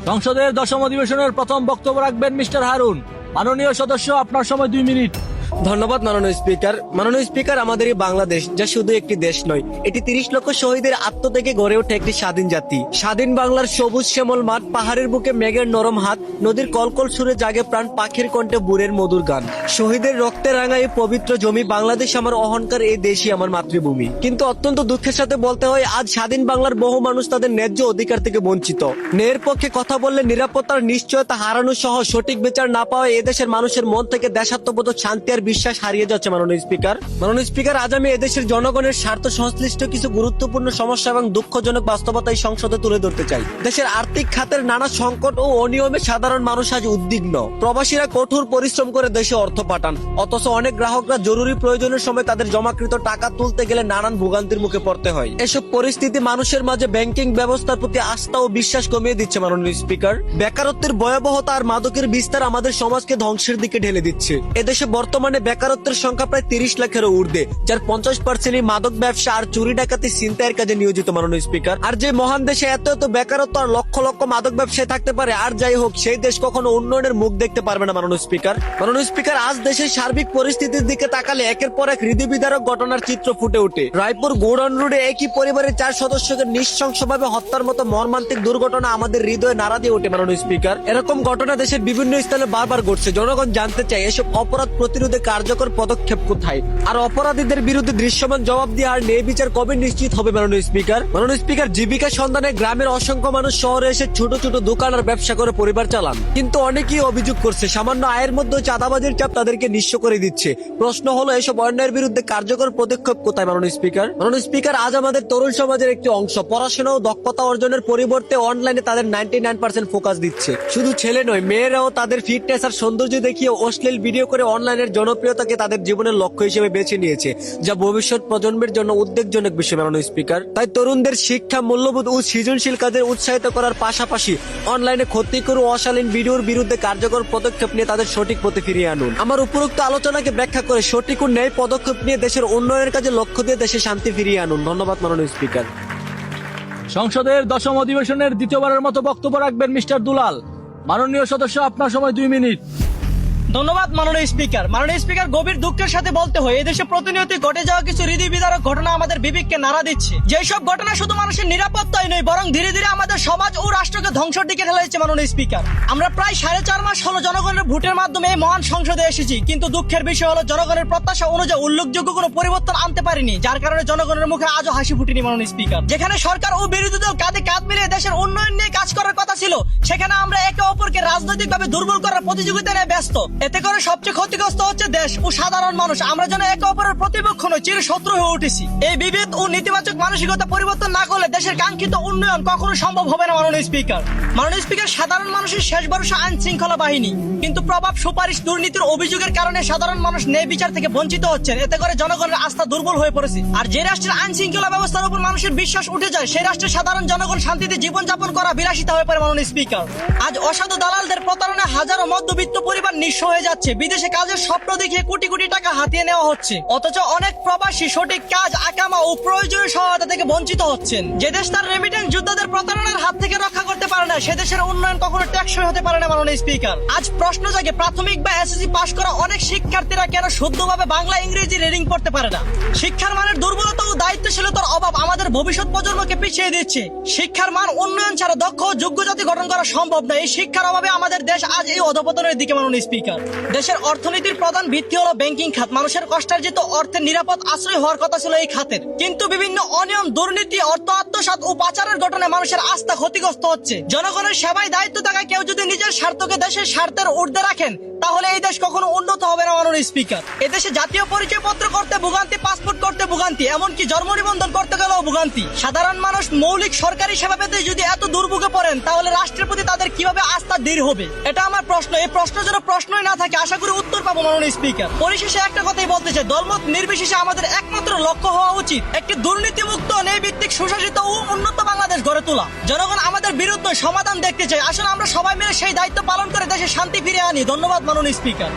সংসদের 10ম অধিবেশনের প্রথম বক্তব্য রাখবেন মিস্টার হারুন। মাননীয় সদস্য, আপনার সময় 2 মিনিট। ধন্যবাদ মাননীয় স্পিকার। মাননীয় স্পিকার, আমাদের এই বাংলাদেশ যা শুধু একটি দেশ নয়, এটি 30 লক্ষ শহীদের আত্মত্যাগে গড়ে ওঠে একটি স্বাধীন জাতি। স্বাধীন বাংলার সবুজ শ্যামল মাঠ, পাহাড়ের বুকে মেঘের নরম হাত, নদীর কলকল সুরে জাগে প্রাণ, পাখির কণ্ঠে বুড়ের মধুর গান। শহীদের রক্তে রাঙা এই পবিত্র জমি বাংলাদেশ আমার অহংকার, এই দেশই আমার মাতৃভূমি। কিন্তু অত্যন্ত দুঃখের সাথে বলতে হয়, আজ স্বাধীন বাংলার বহু মানুষ তাদের ন্যায্য অধিকার থেকে বঞ্চিত। ন্যায়ের পক্ষে কথা বললে নিরাপত্তার নিশ্চয়তা হারানো সহ সঠিক বিচার না পাওয়া এদেশের মানুষের মন থেকে দেশাত্মবোধ, শান্তি আর বিশ্বাস হারিয়ে যাচ্ছে। মাননীয় স্পিকার, আজ আমি এদেশের জনগণের স্বার্থ সংশ্লিষ্ট কিছু গুরুত্বপূর্ণ সমস্যা এবং দুঃখজনক বাস্তবতা এই সংসদে তুলে ধরতে চাই। দেশের আর্থিক খাতের নানা সংকট ও অনিয়মে সাধারণ মানুষ আজ উদ্বিগ্ন। প্রবাসীরা কঠোর পরিশ্রম করে দেশে অর্থ পাঠান, অথচ অনেক গ্রাহকরা জরুরি প্রয়োজনের সময় তাদের জমাকৃত টাকা তুলতে গেলে নানান ভোগান্তির মুখে পড়তে হয়। এসব পরিস্থিতি মানুষের মাঝে ব্যাংকিং ব্যবস্থার প্রতি আস্থা ও বিশ্বাস কমিয়ে দিচ্ছে। মাননীয় স্পিকার, বেকারত্বের ভয়াবহতা আর মাদকের বিস্তার আমাদের সমাজকে ধ্বংসের দিকে ঢেলে দিচ্ছে। এদেশে বর্তমানে বেকারত্বের সংখ্যা প্রায় 30 লাখেরও ঊর্ধ্বে, যার 50% মাদক ব্যবসা আর চুরি ডাকাতি ছিনতাইয়ের কাজে নিয়োজিত। মাননীয় স্পিকার, আর যে মহান দেশে এত এত বেকারত্ব আর লক্ষ লক্ষ মাদক ব্যবসায়ী থাকতে পারে, আর যাই হোক, সেই দেশ কখনো উন্নয়নের মুখ দেখতে পারবে না। মাননীয় স্পিকার, আজ দেশের সার্বিক পরিস্থিতির দিকে তাকালে একের পর এক হৃদয়বিদারক ঘটনার চিত্র ফুটে ওঠে। রায়পুর গৌড়ান রোডে একই পরিবারের 4 সদস্যকে নৃশংসভাবে হত্যার মতো মর্মান্তিক দুর্ঘটনা আমাদের হৃদয়ে নাড়া দিয়ে ওঠে। মাননীয় স্পিকার, এরকম ঘটনা দেশের বিভিন্ন স্থানে বারবার ঘটছে। জনগণ জানতে চায়, এসব অপরাধ প্রতিরোধে কার্যকর পদক্ষেপ কোথায়, আর অপরাধীদের বিরুদ্ধে দৃশ্যমান জবাব দিয়ে আর ন্যায় বিচার কবে নিশ্চিত হবে। মাননীয় স্পিকার, জীবিকা সন্ধানে গ্রামের অসংখ্য মানুষ শহরে এসে ছোট ছোট দোকান আর ব্যবসা করে পরিবার চালান, কিন্তু অনেকেই অভিযোগ করছে সামান্য আয়ের মধ্যে চাঁদাবাজির চাপ তাদেরকে নিঃস্ব করে দিচ্ছে। প্রশ্ন হলো, এসব অন্যায়ের বিরুদ্ধে কার্যকর পদক্ষেপ কোথায়। মাননীয় স্পিকার, আজ আমাদের তরুণ সমাজের একটি অংশ পড়াশোনা ও দক্ষতা অর্জনের পরিবর্তে অনলাইনে তাদের 99% ফোকাস দিচ্ছে। শুধু ছেলে নয়, মেয়েরাও তাদের ফিটনেস আর সৌন্দর্য দেখিয়ে অশ্লীল ভিডিও করে অনলাইনের জনপ্রিয়তাকে তাদের জীবনের লক্ষ্য হিসেবে বেছে নিয়েছে, যা ভবিষ্যৎ প্রজন্মের জন্য উদ্বেগজনক বিষয়। মাননীয় স্পিকার, তাই তরুণদের শিক্ষা, মূল্যবোধ ও সৃজনশীল কাজে উৎসাহিত করার পাশাপাশি অনলাইনে ক্ষতিকর ও অশালীন ভিডিওর বিরুদ্ধে কার্যকর পদক্ষেপ নিয়ে তাদের সঠিক পথে ফিরিয়ে আনুন। আমার উপরোক্ত আলোচনাকে ব্যাখ্যা করে সঠিক ও ন্যায় পদক্ষেপ নিয়ে দেশের উন্নয়নের কাজে লক্ষ্য দিয়ে দেশে শান্তি ফিরিয়ে আনুন। ধন্যবাদ মাননীয় স্পিকার। সংসদের 10ম অধিবেশনের দ্বিতীয়বারের মতো বক্তব্য রাখবেন মিস্টার দুলাল। মাননীয় সদস্য, আপনার সময় 2 মিনিট। ধন্যবাদ মাননীয় স্পিকার, গভীর দুঃখের সাথে বলতে হয়, এদেশে প্রতিনিয়ত ঘটে যাওয়া কিছু হৃদয়বিদারক ঘটনা আমাদের বিবেককে নাড়া দিচ্ছে। যেসব ঘটনা শুধু মানুষের নিরাপত্তাই নয়, বরং ধীরে ধীরে আমাদের সমাজ ও রাষ্ট্রকে ধ্বংসের দিকে ঠেলে দিচ্ছে। মাননীয় স্পিকার, আমরা প্রায় 4.5 মাস হলো জনগণের ভোটের মাধ্যমে এই মহান সংসদে এসেছি, কিন্তু দুঃখের বিষয় হলো জনগণের প্রত্যাশা অনুযায়ী উল্লেখযোগ্য কোনো পরিবর্তন আনতে পারিনি, যার কারণে জনগণের মুখে আজও হাসি ফুটেনি। মাননীয় স্পিকার, যেখানে সরকার ও বিরোধী দল কাঁধে কাঁধ মিলিয়ে দেশের উন্নয়ন নিয়ে কাজ করার কথা ছিল, সেখানে আমরা একে অপরকে রাজনৈতিকভাবে দুর্বল করার প্রতিযোগিতা নিয়ে ব্যস্ত। এতে করে সবচেয়ে ক্ষতিগ্রস্ত হচ্ছে দেশ ও সাধারণ মানুষ। আমরা যেন একে অপরের প্রতিপক্ষ নয়, চির শত্রু হয়ে উঠেছি। এই বিভেদ ও নেতিবাচক মানসিকতা পরিবর্তন না করলে দেশের কাঙ্ক্ষিত উন্নয়ন কখনো সম্ভব হবে না। মাননীয় স্পিকার, সাধারণ মানুষের শেষ ভরসা আইন শৃঙ্খলা বাহিনী, কিন্তু প্রভাব, সুপারিশ, দুর্নীতির অভিযোগের কারণে সাধারণ মানুষ ন্যায় বিচার থেকে বঞ্চিত হচ্ছেন। এতে করে জনগণের আস্থা দুর্বল হয়ে পড়েছে। আর যে রাষ্ট্রের আইন শৃঙ্খলা ব্যবস্থার উপর মানুষের বিশ্বাস উঠে যায়, সেই রাষ্ট্রের সাধারণ জনগণ শান্তিতে জীবনযাপন করা বিলাসিতা হয়ে পড়ে। মাননীয় স্পিকার, আজ অসাধু দালালদের প্রতারণায় হাজারো মধ্যবিত্ত পরিবার নিঃস্ব হয়ে যাচ্ছে। বিদেশে কাজের স্বপ্ন দেখিয়ে কোটি কোটি টাকা হাতিয়ে নেওয়া হচ্ছে, অথচ অনেক প্রবাসী সঠিক কাজ, আকামা ও প্রয়োজনীয় সহায়তা থেকে বঞ্চিত হচ্ছেন। যে দেশ তার রেমিটেন্স যোদ্ধাদের প্রতারণার হাত থেকে রক্ষা করতে পারে না, সে দেশের উন্নয়ন কখনো টেকসই হতে পারে না। মাননীয় স্পিকার, আজ প্রশ্ন জাগে, প্রাথমিক বা এসএসসি পাশ করা অনেক শিক্ষার্থীরা কেন শুদ্ধভাবে বাংলা ইংরেজি রিডিং পড়তে পারে না? শিক্ষার মানের দুর্বলতা ও দায়িত্বশীলতার অভাব আমাদের ভবিষ্যৎ প্রজন্মকে পিছিয়ে দিচ্ছে। শিক্ষার মান উন্নয়ন ছাড়া দক্ষ ও যোগ্য জাতি গঠন করা সম্ভব না। এই শিক্ষার অভাবে আমাদের দেশ আজ এই অধপতনের দিকে। মাননীয় স্পিকার, দেশের অর্থনীতির প্রধান ভিত্তি হলো ব্যাংকিং খাত। মানুষের কষ্টার্জিত অর্থের নিরাপদ আশ্রয় হওয়ার কথা ছিল এই খাতের, কিন্তু বিভিন্ন অনিয়ম, দুর্নীতি, অর্থ আত্মসাৎ ও পাচারের ঘটনায় মানুষের আস্থা ক্ষতিগ্রস্ত হচ্ছে। জনগণের সেবায় দায়িত্ব থাকায় কেউ যদি নিজের স্বার্থকে দেশের স্বার্থের ঊর্ধ্বে রাখেন, তাহলে এই দেশ কখনো উন্নত হবে না। মাননীয় স্পিকার, এদেশে জাতীয় পরিচয়পত্র করতে ভোগান্তি, পাসপোর্ট করতে ভোগান্তি, এমনকি জন্ম নিবন্ধন করতে গেলেও ভোগান্তি। সাধারণ মানুষ মৌলিক সরকারি সেবা পেতে যদি এত দুর্ভোগে পড়েন, তাহলে রাষ্ট্রের প্রতি তাদের কিভাবে আস্থা দৃঢ় হবে? এটা আমার প্রশ্ন। এই প্রশ্ন যেন প্রশ্নই না থাকে, আশা করি উত্তর পাবো। মাননীয় স্পিকার, পরিশেষে একটা কথাই বলতে চাই, দলমত নির্বিশেষে আমাদের একমাত্র লক্ষ্য হওয়া উচিত একটি দুর্নীতিমুক্ত, ন্যায়ভিত্তিক, সুশাসিত ও উন্নত বাংলাদেশ গড়ে তোলা। জনগণ আমাদের বিরুদ্ধে সমাধান দেখতে চাই। আসলে আমরা সবাই মিলে সেই দায়িত্ব পালন করে দেশে শান্তি ফিরে আনি। ধন্যবাদ মাননীয় স্পিকার।